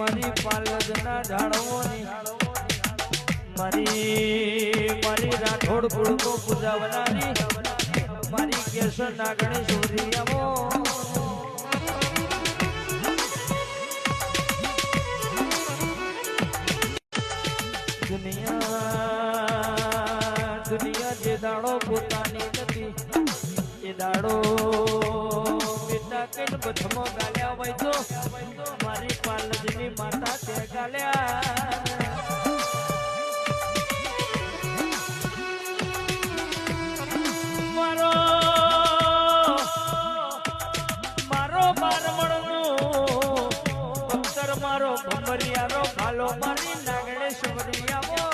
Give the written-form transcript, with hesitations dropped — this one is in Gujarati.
મારી પાલજના ઝાડવોની મારી રાઠોડ કુળકો પૂજાવનારી મારી કેસર નાગણી સોરિયામો દુનિયા જે દાડો પોતાની નથી એ દાડો બેટા કઈ બથમો ગાલ્યા હોય તો મારી પાલજની માતા તે ગાલ્યા મારો ભમરિયાનો ભાલો મારી નાગણેશ્વરી આવો